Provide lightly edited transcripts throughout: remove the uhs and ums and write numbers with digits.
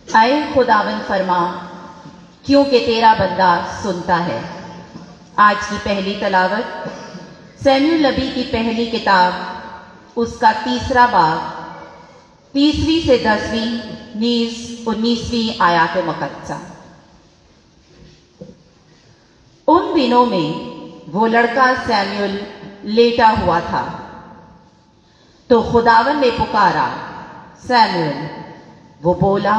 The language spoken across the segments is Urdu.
اے خداوند فرما کیونکہ تیرا بندہ سنتا ہے۔ آج کی پہلی تلاوت سیموئیل نبی کی پہلی کتاب اس کا 3 باب 30 سے 10 نیز 19 آیات مقدسہ۔ ان دنوں میں وہ لڑکا سیموئیل لیٹا ہوا تھا تو خداوند نے پکارا، سیموئیل۔ وہ بولا،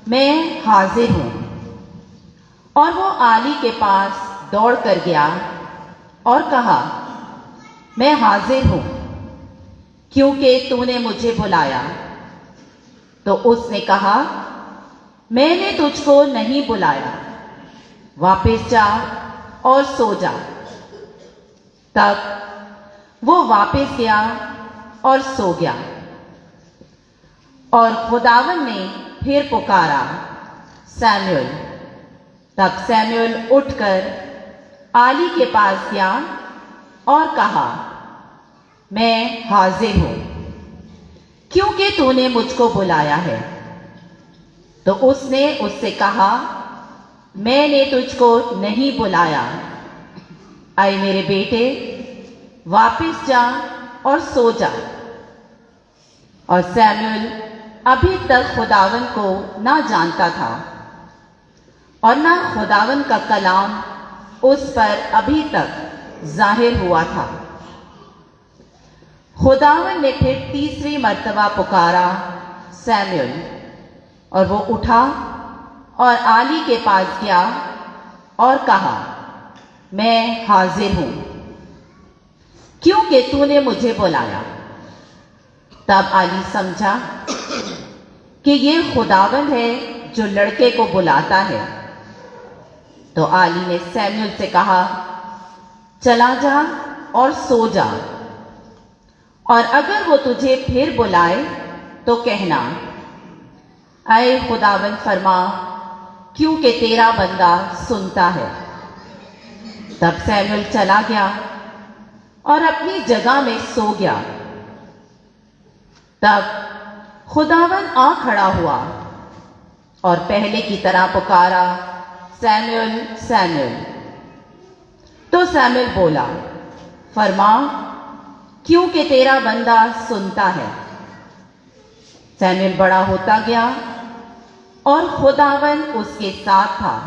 میں حاضر ہوں۔ اور وہ عالی کے پاس دوڑ کر گیا اور کہا، میں حاضر ہوں کیونکہ تو نے مجھے بلایا۔ تو اس نے کہا، میں نے تجھ کو نہیں بلایا، واپس جا اور سو جا۔ تب وہ واپس گیا اور سو گیا۔ اور خداوند نے پھر پکارا، سیموئیل۔ تب سیموئیل اٹھ کر عالی کے پاس گیا اور کہا، میں حاضر ہوں کیونکہ تو نے مجھ کو بلایا ہے۔ تو اس نے اس سے کہا، میں نے تجھ کو نہیں بلایا، اے میرے بیٹے، واپس جا اور سو جا۔ اور سیموئیل ابھی تک خداوند کو نہ جانتا تھا اور نہ خداوند کا کلام اس پر ابھی تک ظاہر ہوا تھا۔ خداوند نے پھر 3 مرتبہ پکارا، سیموئیل۔ اور وہ اٹھا اور عالی کے پاس گیا اور کہا، میں حاضر ہوں کیونکہ تو نے مجھے بلایا۔ تب عالی سمجھا کہ یہ خداوند ہے جو لڑکے کو بلاتا ہے۔ تو عالی نے سیموئیل سے کہا، چلا جا اور سو جا، اور اگر وہ تجھے پھر بلائے تو کہنا، اے خداوند فرما کیونکہ تیرا بندہ سنتا ہے۔ تب سیموئیل چلا گیا اور اپنی جگہ میں سو گیا۔ تب خداوند آ کھڑا ہوا اور پہلے کی طرح پکارا، سیموئیل، سیموئیل۔ تو سیموئیل بولا، فرما کیونکہ تیرا بندہ سنتا ہے۔ سیموئیل بڑا ہوتا گیا اور خداوند اس کے ساتھ تھا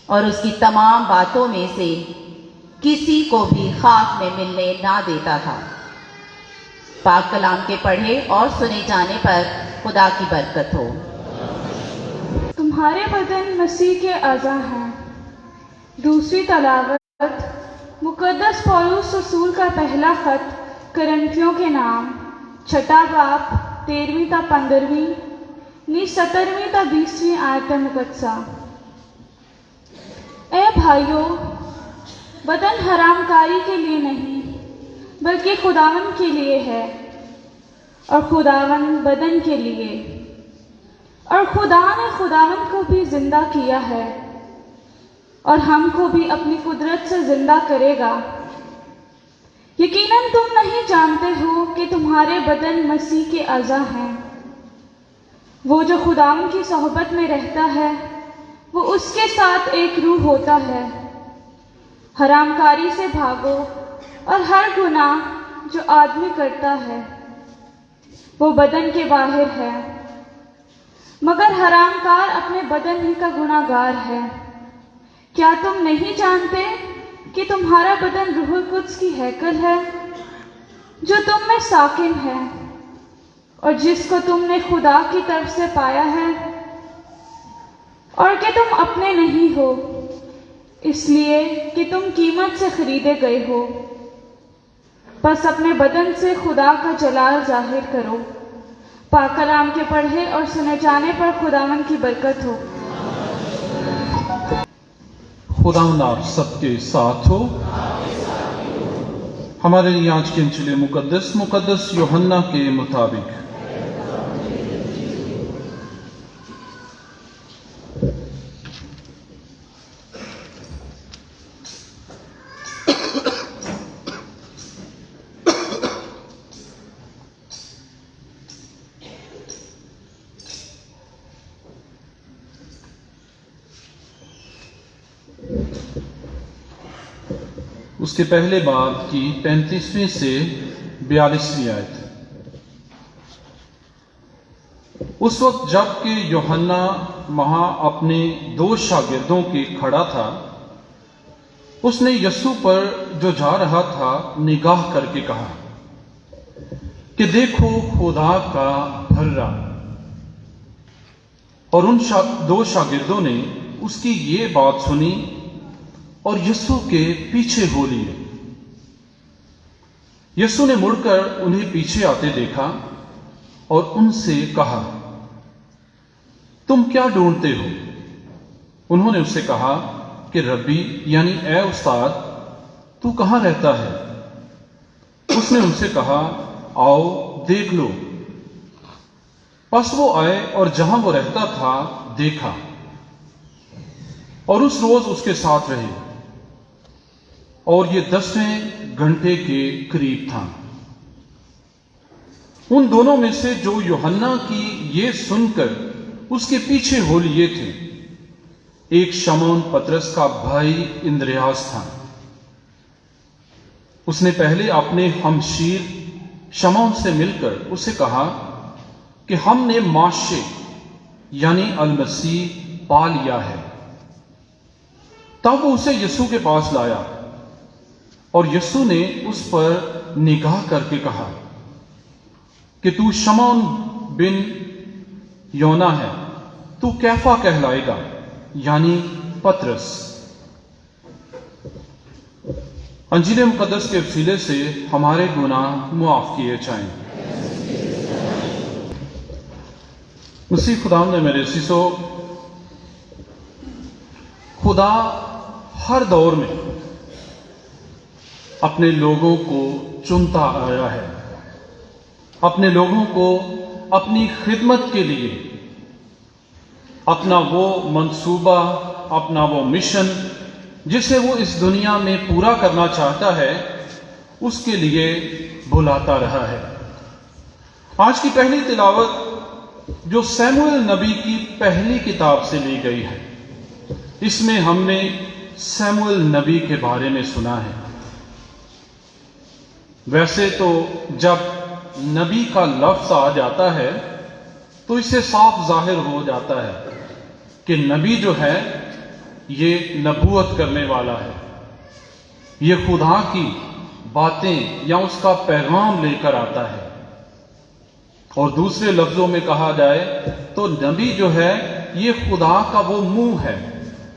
اور اس کی تمام باتوں میں سے کسی کو بھی خواب میں ملنے نہ دیتا تھا۔ پاک کلام کے پڑھے اور سنے جانے پر خدا کی برکت ہو۔ تمہارے بدن مسیح کے اعضاء ہیں۔ دوسری تلاوت مقدس پولس رسول کا پہلا خط کرنتھیوں کے نام، 6 باب 13 تا 15 نیز 17 تا 20 آیت مقدسہ۔ اے بھائیو، بدن حرام کاری کے لیے نہیں بلکہ خداوند کے لیے ہے، اور خداوند بدن کے لیے۔ اور خدا نے خداوند کو بھی زندہ کیا ہے اور ہم کو بھی اپنی قدرت سے زندہ کرے گا۔ یقیناً تم نہیں جانتے ہو کہ تمہارے بدن مسیح کے اعضاء ہیں۔ وہ جو خداوند کی صحبت میں رہتا ہے وہ اس کے ساتھ ایک روح ہوتا ہے۔ حرام کاری سے بھاگو، اور ہر گناہ جو آدمی کرتا ہے وہ بدن کے باہر ہے، مگر حرام کار اپنے بدن ہی کا گناہ گار ہے۔ کیا تم نہیں جانتے کہ تمہارا بدن روح القدس کی ہیکل ہے جو تم میں ساکن ہے، اور جس کو تم نے خدا کی طرف سے پایا ہے، اور کہ تم اپنے نہیں ہو، اس لیے کہ تم قیمت سے خریدے گئے ہو؟ بس اپنے بدن سے خدا کا جلال ظاہر کرو۔ پاک کلام کے پڑھے اور سنے جانے پر خداوند کی برکت ہو۔ خداوند آپ سب کے ساتھ ہو۔ ہمارے لیے آج کے انجیل مقدس یوحنا کے مطابق۔ اس کے پہلے باب کی 35ویں سے 42ویں آیت۔ اس وقت جب کہ یوحنا وہاں اپنے 2 شاگردوں کے کھڑا تھا، اس نے یسوع پر جو جا رہا تھا نگاہ کر کے کہا کہ دیکھو خدا کا بھرا۔ اور ان 2 شاگردوں نے اس کی یہ بات سنی اور یسوع کے پیچھے ہو لیے۔ یسوع نے مڑ کر انہیں پیچھے آتے دیکھا اور ان سے کہا، تم کیا ڈھونڈتے ہو؟ انہوں نے اس سے کہا کہ ربی یعنی اے استاد، تو کہاں رہتا ہے؟ اس نے ان سے کہا، آؤ دیکھ لو۔ پس وہ آئے اور جہاں وہ رہتا تھا دیکھا، اور اس روز اس کے ساتھ رہے، اور یہ 10ویں گھنٹے کے قریب تھا۔ ان دونوں میں سے جو یوحنا کی یہ سن کر اس کے پیچھے ہو لیے تھے، ایک شمعون پطرس کا بھائی اندریاس تھا۔ اس نے پہلے اپنے ہمشیر شمعون سے مل کر اسے کہا کہ ہم نے ماشے یعنی المسیح پا لیا ہے۔ تب وہ اسے یسوع کے پاس لایا، اور یسوع نے اس پر نگاہ کر کے کہا کہ تو شمعون بن یونا ہے، تو کیفا کہلائے گا یعنی پطرس۔ انجیل مقدس کے وسیلے سے ہمارے گناہ معاف کیے جائیں۔ مسیح خدا نے میرے عزیزو، خدا ہر دور میں اپنے لوگوں کو چنتا آیا ہے، اپنے لوگوں کو اپنی خدمت کے لیے اپنا وہ منصوبہ، اپنا وہ مشن جسے وہ اس دنیا میں پورا کرنا چاہتا ہے، اس کے لیے بلاتا رہا ہے۔ آج کی پہلی تلاوت جو سیموئیل نبی کی پہلی کتاب سے لی گئی ہے، اس میں ہم نے سیموئیل نبی کے بارے میں سنا ہے۔ ویسے تو جب نبی کا لفظ آ جاتا ہے تو اس سے صاف ظاہر ہو جاتا ہے کہ نبی جو ہے یہ نبوت کرنے والا ہے، یہ خدا کی باتیں یا اس کا پیغام لے کر آتا ہے۔ اور دوسرے لفظوں میں کہا جائے تو نبی جو ہے یہ خدا کا وہ منہ ہے،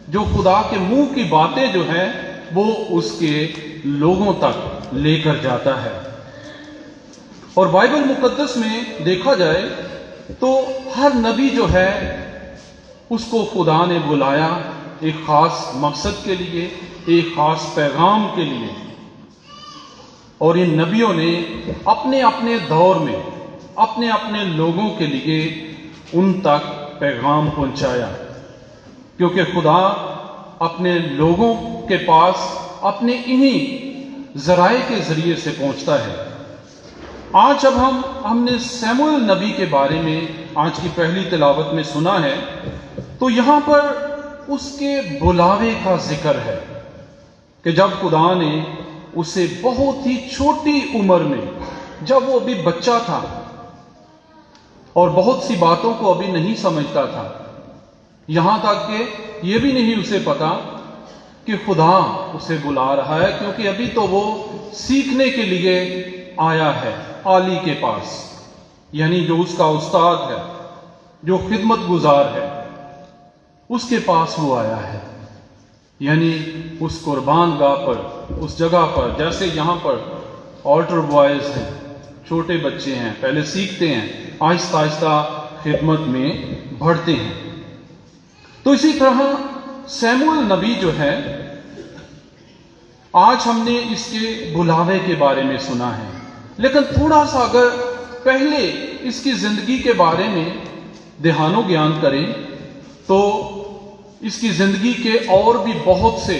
جو خدا کے منہ کی باتیں جو ہیں وہ اس کے لوگوں تک لے کر جاتا ہے۔ اور بائبل مقدس میں دیکھا جائے تو ہر نبی جو ہے اس کو خدا نے بلایا ایک خاص مقصد کے لیے، ایک خاص پیغام کے لیے، اور ان نبیوں نے اپنے اپنے دور میں اپنے اپنے لوگوں کے لیے ان تک پیغام پہنچایا، کیونکہ خدا اپنے لوگوں کے پاس اپنے انہی ذرائع کے ذریعے سے پہنچتا ہے۔ آج جب ہم نے سیموئیل نبی کے بارے میں آج کی پہلی تلاوت میں سنا ہے تو یہاں پر اس کے بلاوے کا ذکر ہے کہ جب خدا نے اسے بہت ہی چھوٹی عمر میں، جب وہ ابھی بچہ تھا اور بہت سی باتوں کو ابھی نہیں سمجھتا تھا، یہاں تک کہ یہ بھی نہیں اسے پتا کہ خدا اسے بلا رہا ہے، کیونکہ ابھی تو وہ سیکھنے کے لیے آیا ہے عالی کے پاس، یعنی جو اس کا استاد ہے، جو خدمت گزار ہے، اس کے پاس وہ آیا ہے، یعنی اس قربان گاہ پر، اس جگہ پر، جیسے یہاں پر آلٹر بوائز ہیں، چھوٹے بچے ہیں، پہلے سیکھتے ہیں، آہستہ آہستہ خدمت میں بڑھتے ہیں۔ تو اسی طرح سیموئیل نبی جو ہے، آج ہم نے اس کے بلاوے کے بارے میں سنا ہے، لیکن تھوڑا سا اگر پہلے اس کی زندگی کے بارے میں دھیان و گیان کریں تو اس کی زندگی کے اور بھی بہت سے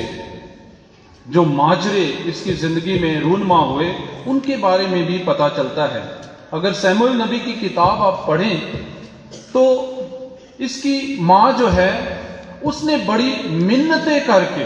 جو ماجرے اس کی زندگی میں رونما ہوئے، ان کے بارے میں بھی پتہ چلتا ہے۔ اگر سیموئیل نبی کی کتاب آپ پڑھیں تو اس کی ماں جو ہے اس نے بڑی منتیں کر کے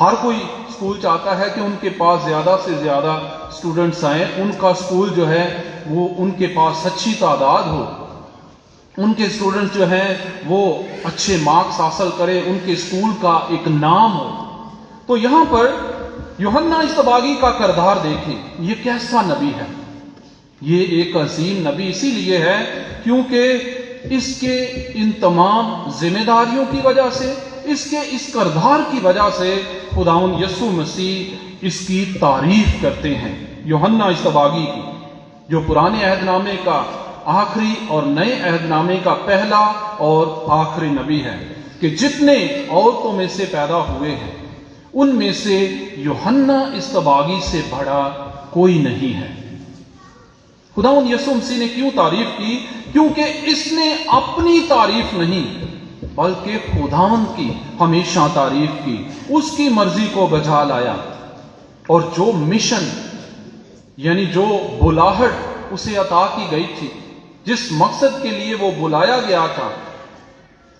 ہر کوئی اسکول چاہتا ہے کہ ان کے پاس زیادہ سے زیادہ اسٹوڈنٹس آئیں، ان کا اسکول جو ہے وہ ان کے پاس اچھی تعداد ہو، ان کے اسٹوڈنٹ جو ہیں وہ اچھے مارکس حاصل کریں، ان کے اسکول کا ایک نام ہو۔ تو یہاں پر یوحنا اصطباغی کا کردار دیکھیں، یہ کیسا نبی ہے؟ یہ ایک عظیم نبی اسی لیے ہے کیونکہ اس کے ان تمام ذمہ داریوں کی وجہ سے، اس کے اس کردار کی وجہ سے خداوند یسوع مسیح اس کی تعریف کرتے ہیں۔ یوحنا اصطباغی کی، جو پرانے عہد نامے کا آخری اور نئے عہد نامے کا پہلا اور آخری نبی ہے، کہ جتنے عورتوں میں سے پیدا ہوئے ہیں ان میں سے یوحنا اصطباغی سے بڑا کوئی نہیں ہے۔ خداوند یسوع مسیح نے کیوں تعریف کی؟ کیونکہ اس نے اپنی تعریف نہیں بلکہ خداوند کی ہمیشہ تعریف کی، اس کی مرضی کو بجا لایا، اور جو مشن یعنی جو بلاہٹ اسے عطا کی گئی تھی، جس مقصد کے لیے وہ بلایا گیا تھا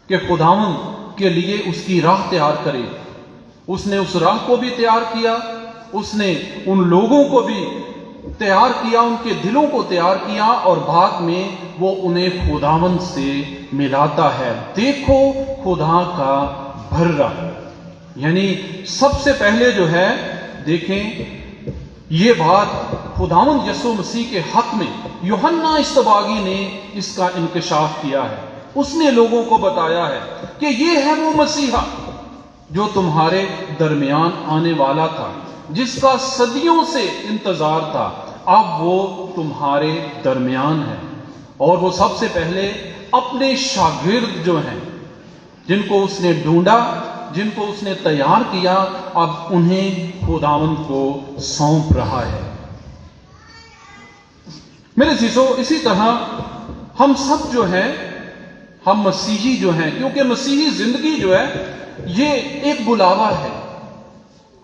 کہ خداوند کے لیے اس کی راہ تیار کرے، اس نے اس راہ کو بھی تیار کیا، اس نے ان لوگوں کو بھی تیار کیا، ان کے دلوں کو تیار کیا، اور بعد میں وہ انہیں خداوند سے ملاتا ہے۔ دیکھو خدا کا بھرا، یعنی سب سے پہلے جو ہے دیکھیں یہ بات خداوند یسوع مسیح کے حق میں یوحنا اصطباغی نے اس کا انکشاف کیا ہے۔ اس نے لوگوں کو بتایا ہے کہ یہ ہے وہ مسیحا جو تمہارے درمیان آنے والا تھا، جس کا صدیوں سے انتظار تھا، اب وہ تمہارے درمیان ہے۔ اور وہ سب سے پہلے اپنے شاگرد جو ہیں، جن کو اس نے ڈھونڈا، جن کو اس نے تیار کیا، اب انہیں خداوند کو سونپ رہا ہے۔ میرے عزیزو، اسی طرح ہم سب جو ہیں، ہم مسیحی جو ہیں، کیونکہ مسیحی زندگی جو ہے یہ ایک بلاوا ہے۔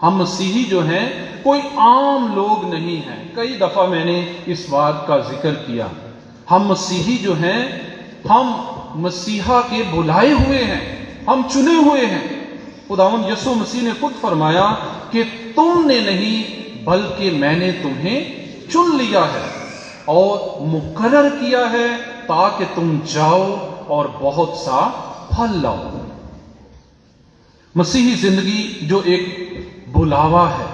ہم مسیحی جو ہیں کوئی عام لوگ نہیں ہیں۔ کئی دفعہ میں نے اس بات کا ذکر کیا، ہم مسیحی جو ہیں، ہم مسیحا کے بلائے ہوئے ہیں، ہم چنے ہوئے ہیں۔ خداوند یسوع مسیح نے خود فرمایا کہ تم نے نہیں بلکہ میں نے تمہیں چن لیا ہے اور مقرر کیا ہے تاکہ تم جاؤ اور بہت سا پھل لاؤ۔ مسیحی زندگی جو ایک بلاوا ہے،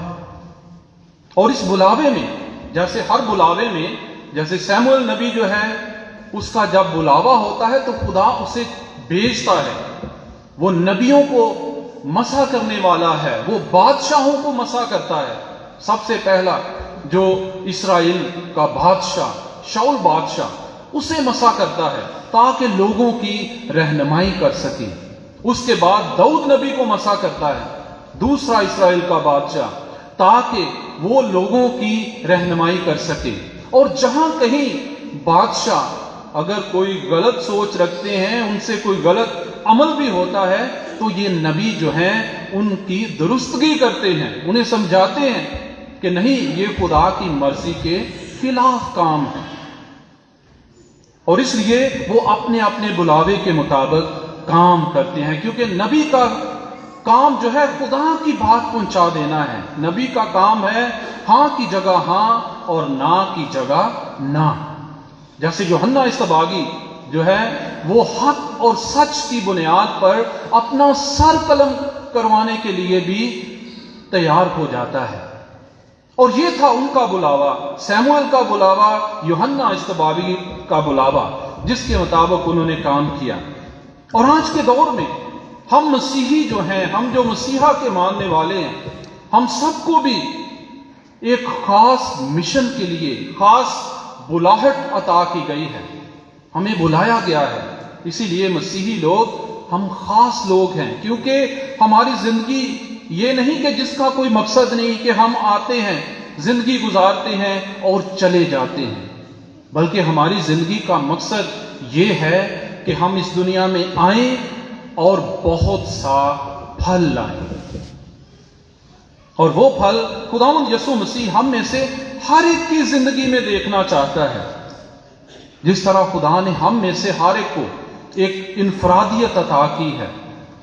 اور اس بلاوے میں جیسے ہر بلاوے میں، جیسے سیموئیل نبی جو ہے اس کا جب بلاوا ہوتا ہے تو خدا اسے بھیجتا ہے، وہ نبیوں کو مسح کرنے والا ہے، وہ بادشاہوں کو مسح کرتا ہے۔ سب سے پہلا جو اسرائیل کا بادشاہ شاؤل بادشاہ، اسے مسح کرتا ہے تاکہ لوگوں کی رہنمائی کر سکے۔ اس کے بعد داؤد نبی کو مسح کرتا ہے، دوسرا اسرائیل کا بادشاہ، تاکہ وہ لوگوں کی رہنمائی کر سکے۔ اور جہاں کہیں بادشاہ اگر کوئی غلط سوچ رکھتے ہیں، ان سے کوئی غلط عمل بھی ہوتا ہے، تو یہ نبی جو ہیں ان کی درستگی کرتے ہیں، انہیں سمجھاتے ہیں کہ نہیں، یہ خدا کی مرضی کے خلاف کام ہے۔ اور اس لیے وہ اپنے اپنے بلاوے کے مطابق کام کرتے ہیں، کیونکہ نبی کا کام جو ہے خدا کی بات پہنچا دینا ہے۔ نبی کا کام ہے ہاں کی جگہ ہاں اور نہ کی جگہ نہ۔ جیسے یوحنا اصطباغی جو ہے وہ حق اور سچ کی بنیاد پر اپنا سر قلم کروانے کے لیے بھی تیار ہو جاتا ہے، اور یہ تھا ان کا بلاوا، سیموئیل کا بلاوا، یوحنا اصطباغی کا بلاوا، جس کے مطابق انہوں نے کام کیا۔ اور آج کے دور میں ہم مسیحی جو ہیں، ہم جو مسیحا کے ماننے والے ہیں، ہم سب کو بھی ایک خاص مشن کے لیے خاص بلاہٹ عطا کی گئی ہے، ہمیں بلایا گیا ہے۔ اسی لیے مسیحی لوگ ہم خاص لوگ ہیں، کیونکہ ہماری زندگی یہ نہیں کہ جس کا کوئی مقصد نہیں کہ ہم آتے ہیں، زندگی گزارتے ہیں اور چلے جاتے ہیں، بلکہ ہماری زندگی کا مقصد یہ ہے کہ ہم اس دنیا میں آئیں اور بہت سا پھل لائیں۔ اور وہ پھل خداوند یسوع مسیح ہم میں سے ہر ایک کی زندگی میں دیکھنا چاہتا ہے۔ جس طرح خدا نے ہم میں سے ہر ایک کو ایک انفرادیت عطا کی ہے،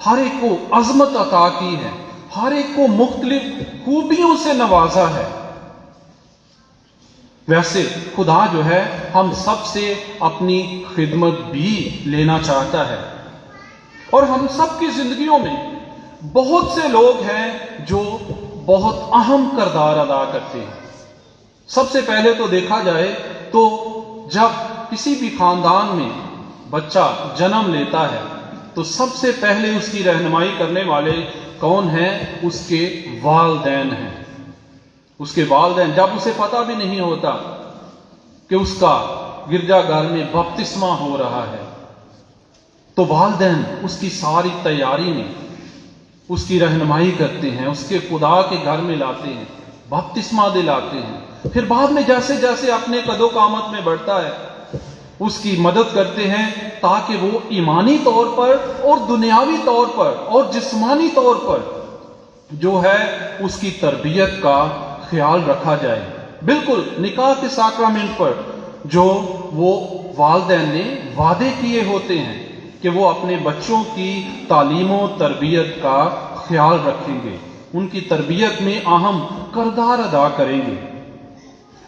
ہر ایک کو عظمت عطا کی ہے، ہر ایک کو مختلف خوبیوں سے نوازا ہے، ویسے خدا جو ہے ہم سب سے اپنی خدمت بھی لینا چاہتا ہے۔ اور ہم سب کی زندگیوں میں بہت سے لوگ ہیں جو بہت اہم کردار ادا کرتے ہیں۔ سب سے پہلے تو دیکھا جائے تو جب کسی بھی خاندان میں بچہ جنم لیتا ہے تو سب سے پہلے اس کی رہنمائی کرنے والے کون ہیں؟ اس کے والدین ہیں۔ اس کے والدین، جب اسے پتہ بھی نہیں ہوتا کہ اس کا گرجا گھر میں بپتسمہ ہو رہا ہے، تو والدین اس کی ساری تیاری میں اس کی رہنمائی کرتے ہیں، اس کے خدا کے گھر میں لاتے ہیں، بپتسمہ دلاتے ہیں، پھر بعد میں جیسے جیسے اپنے قد و قامت میں بڑھتا ہے اس کی مدد کرتے ہیں تاکہ وہ ایمانی طور پر اور دنیاوی طور پر اور جسمانی طور پر جو ہے اس کی تربیت کا خیال رکھا جائے۔ بالکل نکاح کے ساکرامنٹ پر جو وہ والدین نے وعدے کیے ہوتے ہیں کہ وہ اپنے بچوں کی تعلیم و تربیت کا خیال رکھیں گے، ان کی تربیت میں اہم کردار ادا کریں گے۔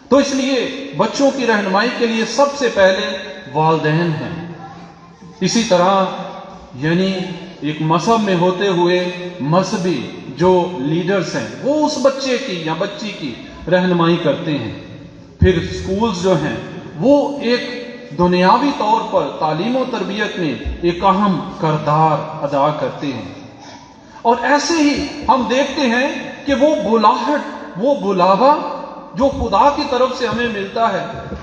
تو اس لیے بچوں کی رہنمائی کے لیے سب سے پہلے والدین ہیں۔ اسی طرح یعنی ایک مذہب میں ہوتے ہوئے مذہبی جو لیڈرز ہیں وہ اس بچے کی یا بچی کی رہنمائی کرتے ہیں۔ پھر سکولز جو ہیں وہ ایک دنیاوی طور پر تعلیم و تربیت میں ایک اہم کردار ادا کرتے ہیں۔ اور ایسے ہی ہم دیکھتے ہیں کہ وہ بلاہٹ، وہ بلاوا جو خدا کی طرف سے ہمیں ملتا ہے،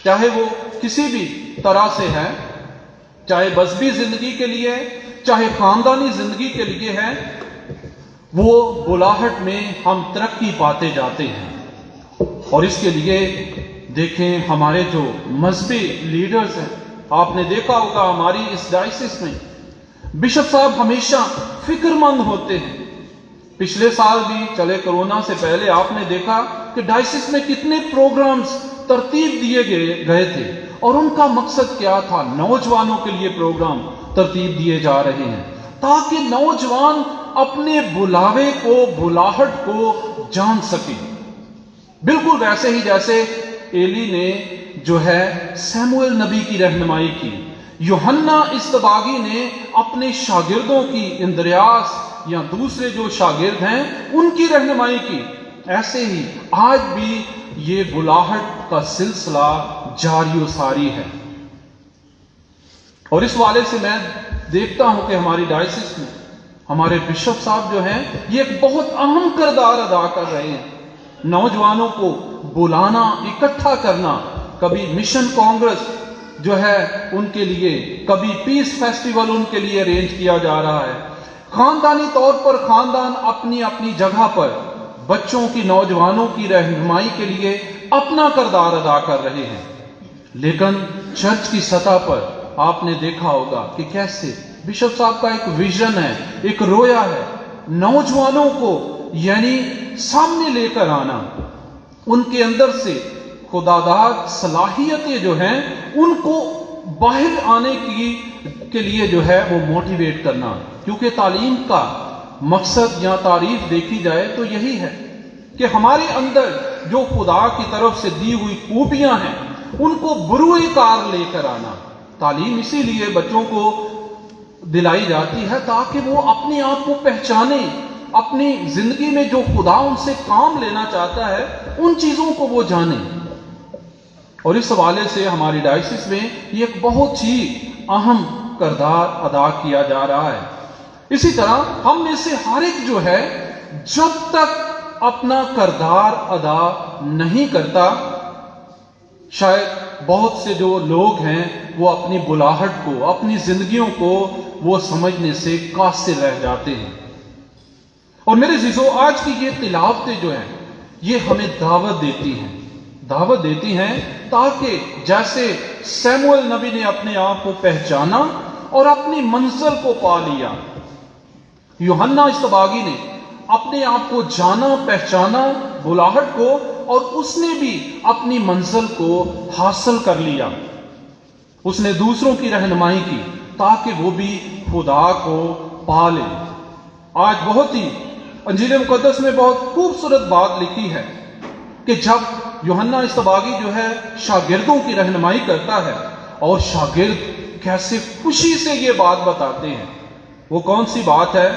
چاہے وہ کسی بھی طرح سے ہے، چاہے مذہبی زندگی کے لیے، چاہے خاندانی زندگی کے لیے ہے، وہ بلاہٹ میں ہم ترقی پاتے جاتے ہیں۔ اور اس کے لیے دیکھیں ہمارے جو مذہبی لیڈرز ہیں، آپ نے دیکھا ہوگا ہماری اس ڈائسس میں بشپ صاحب ہمیشہ فکر مند ہوتے ہیں۔ پچھلے سال بھی چلے کرونا سے پہلے آپ نے دیکھا کہ ڈائسس میں کتنے پروگرامز ترتیب دیے گئے تھے، اور ان کا مقصد کیا تھا؟ نوجوانوں کے لیے پروگرام ترتیب دیے جا رہے ہیں تاکہ نوجوان اپنے بلاوے کو، بلاہٹ کو جان سکیں۔ بالکل ویسے ہی جیسے ایلی نے جو ہے سیموئیل نبی کی رہنمائی کی، یوحنا اصطباغی نے اپنے شاگردوں کی، اندریاس یا دوسرے جو شاگرد ہیں ان کی رہنمائی کی، ایسے ہی آج بھی یہ بلاہٹ کا سلسلہ جاری و ساری ہے۔ اور اس والے سے میں دیکھتا ہوں کہ ہماری ڈائسس میں ہمارے بشپ صاحب جو ہیں یہ ایک بہت اہم کردار ادا کر رہے ہیں، نوجوانوں کو بلانا، اکٹھا کرنا، کبھی مشن کانگریس جو ہے ان کے لیے، کبھی پیس فیسٹیول ان کے لیے ارینج کیا جا رہا ہے۔ خاندانی طور پر خاندان اپنی اپنی جگہ پر بچوں کی، نوجوانوں کی رہنمائی کے لیے اپنا کردار ادا کر رہے ہیں، لیکن چرچ کی سطح پر آپ نے دیکھا ہوگا کہ کیسے بشپ صاحب کا ایک ویژن ہے، ایک رویا ہے، نوجوانوں کو یعنی سامنے لے کر آنا، ان کے اندر سے خداداد صلاحیتیں جو ہیں ان کو باہر آنے کے لیے جو ہے وہ موٹیویٹ کرنا، کیونکہ تعلیم کا مقصد یا تعریف دیکھی جائے تو یہی ہے کہ ہمارے اندر جو خدا کی طرف سے دی ہوئی خوبیاں ہیں ان کو بروئے کار لے کر آنا۔ تعلیم اسی لیے بچوں کو دلائی جاتی ہے تاکہ وہ اپنے آپ کو پہچانیں، اپنی زندگی میں جو خدا ان سے کام لینا چاہتا ہے ان چیزوں کو وہ جانیں۔ اور اس حوالے سے ہماری ڈائسس میں یہ ایک بہت ہی اہم کردار ادا کیا جا رہا ہے۔ اسی طرح ہم میں سے ہر ایک جو ہے جب تک اپنا کردار ادا نہیں کرتا، شاید بہت سے جو لوگ ہیں وہ اپنی بلاہٹ کو، اپنی زندگیوں کو وہ سمجھنے سے قاصر رہ جاتے ہیں۔ اور میرے عزیزو، آج کی یہ تلاوتیں جو ہیں یہ ہمیں دعوت دیتی ہیں تاکہ جیسے سیموئیل نبی نے اپنے آپ کو پہچانا اور اپنی منزل کو پا لیا، یوحنا اصطباغی نے اپنے آپ کو جانا، پہچانا، بلاہٹ کو، اور اس نے بھی اپنی منزل کو حاصل کر لیا۔ اس نے دوسروں کی رہنمائی کی تاکہ وہ بھی خدا کو پا لیں۔ آج بہت ہی انجیل مقدس میں بہت خوبصورت بات لکھی ہے کہ جب یوحنا اصطباغی جو ہے شاگردوں کی رہنمائی کرتا ہے اور شاگرد کیسے خوشی سے یہ بات بتاتے ہیں، وہ کون سی بات ہے؟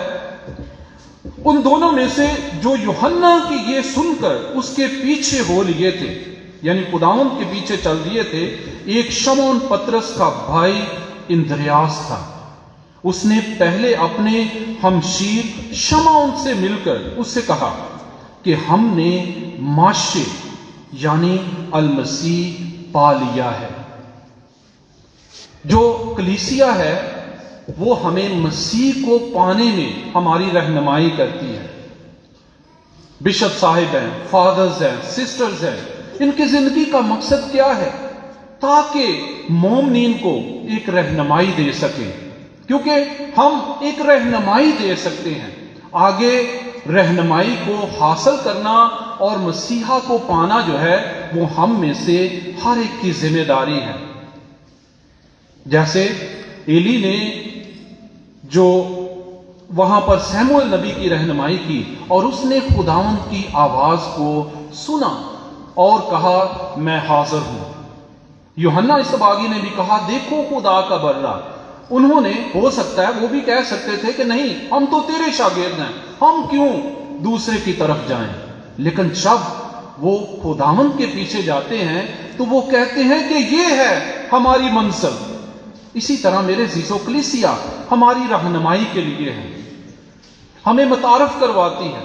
ان دونوں میں سے جو یوحنا کی یہ سن کر اس کے پیچھے ہو لیے تھے، یعنی خداوند کے پیچھے چل دیے تھے، ایک شمعون پطرس کا بھائی اندریاس تھا۔ اس نے پہلے اپنے ہمشیر شمعون سے مل کر اس سے کہا کہ ہم نے ماشے یعنی المسیح پا لیا ہے۔ جو کلیسیا ہے وہ ہمیں مسیح کو پانے میں ہماری رہنمائی کرتی ہے۔ بشپ صاحب ہیں، فادرز ہیں، سسٹرز ہیں، ان کی زندگی کا مقصد کیا ہے؟ تاکہ مومنین کو ایک رہنمائی دے سکیں، کیونکہ ہم ایک رہنمائی دے سکتے ہیں۔ آگے رہنمائی کو حاصل کرنا اور مسیحا کو پانا جو ہے وہ ہم میں سے ہر ایک کی ذمہ داری ہے۔ جیسے ایلی نے جو وہاں پر سیموئیل نبی کی رہنمائی کی اور اس نے خداوند کی آواز کو سنا اور کہا میں حاضر ہوں۔ یوحنا اصطباغی نے بھی کہا دیکھو خدا کا بندہ۔ انہوں نے ہو سکتا ہے وہ بھی کہہ سکتے تھے کہ نہیں ہم تو تیرے شاگرد ہیں، ہم کیوں دوسرے کی طرف جائیں، لیکن جب وہ خداوند کے پیچھے جاتے ہیں تو وہ کہتے ہیں کہ یہ ہے ہماری منزل۔ اسی طرح میرے عزیزو کلیسیا ہماری رہنمائی کے لیے ہے، ہمیں متعارف کرواتی ہے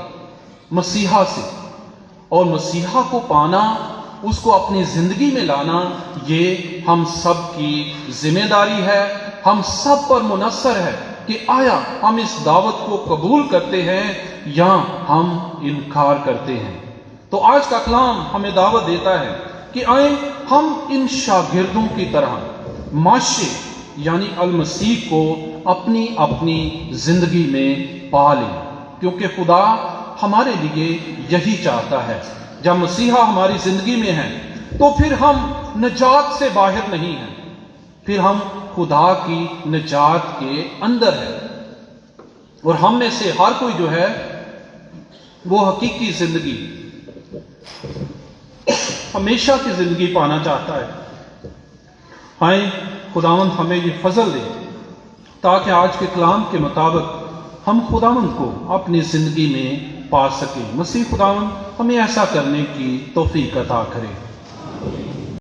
مسیحا سے، اور مسیحا کو پانا، اس کو اپنی زندگی میں لانا، یہ ہم سب کی ذمہ داری ہے، ہم سب پر منحصر ہے کہ آیا ہم اس دعوت کو قبول کرتے ہیں یا ہم انکار کرتے ہیں۔ تو آج کا کلام ہمیں دعوت دیتا ہے کہ آئیں ہم ان شاگردوں کی طرح ماشے یعنی المسیح کو اپنی اپنی زندگی میں پا لیں، کیونکہ خدا ہمارے لیے یہی چاہتا ہے۔ جب مسیحا ہماری زندگی میں ہے تو پھر ہم نجات سے باہر نہیں ہیں، پھر ہم خدا کی نجات کے اندر ہے، اور ہم میں سے ہر کوئی جو ہے وہ حقیقی زندگی، ہمیشہ کی زندگی پانا چاہتا ہے۔ آئیں خداوند ہمیں یہ فضل دے تاکہ آج کے کلام کے مطابق ہم خداوند کو اپنی زندگی میں پا سکیں۔ مسیح خداوند ہمیں ایسا کرنے کی توفیق عطا کرے۔